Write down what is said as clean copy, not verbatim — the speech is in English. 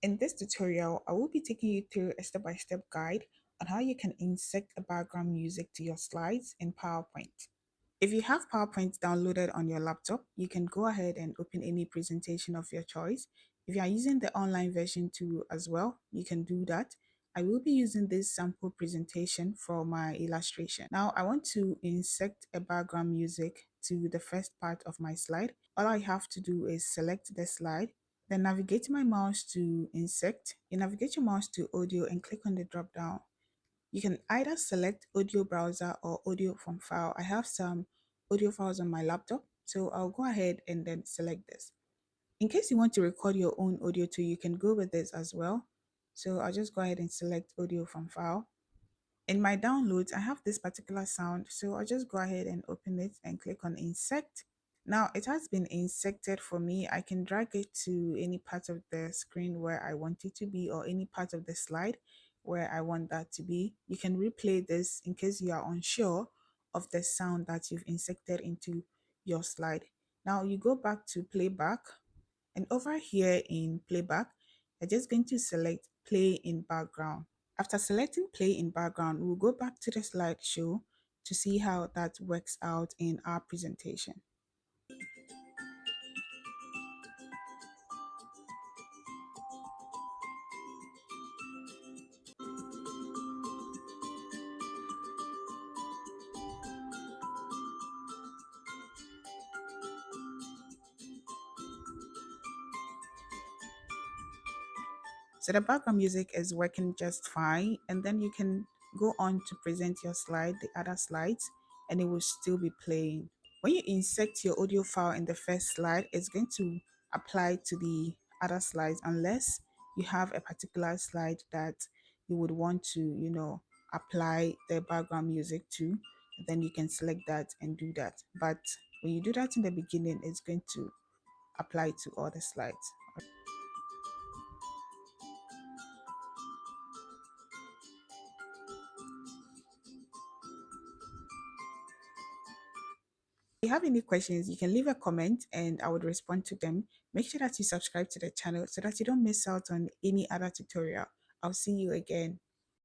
In this tutorial, I will be taking you through a step-by-step guide on how you can insert a background music to your slides in PowerPoint. If you have PowerPoint downloaded on your laptop, you can go ahead and open any presentation of your choice. If you are using the online version too as well, you can do that. I will be using this sample presentation for my illustration. Now I want to insert a background music to the first part of my slide. All I have to do is select the slide, then navigate my mouse to insert. You navigate your mouse to audio and click on the drop down. You can either select audio browser or audio from file. I have some audio files on my laptop, so I'll go ahead and then select this. In case you want to record your own audio too, you can go with this as well. So I'll just go ahead and select audio from file. In my downloads, I have this particular sound, so I'll just go ahead and open it and click on insert. Now it has been inserted for me. I can drag it to any part of the screen where I want it to be, or any part of the slide where I want that to be. You can replay this in case you are unsure of the sound that you've inserted into your slide. Now you go back to playback, and over here in playback, you're just going to select play in background. After selecting play in background, we'll go back to the slideshow to see how that works out in our presentation. So the background music is working just fine, and then you can go on to present your slide, the other slides, and it will still be playing. When you insert your audio file in the first slide, it's going to apply to the other slides unless you have a particular slide that you would want to, apply the background music to. Then you can select that and do that. But when you do that in the beginning, it's going to apply to all the slides. If you have any questions, you can leave a comment and I would respond to them. Make sure that you subscribe to the channel so that you don't miss out on any other tutorial. I'll see you again.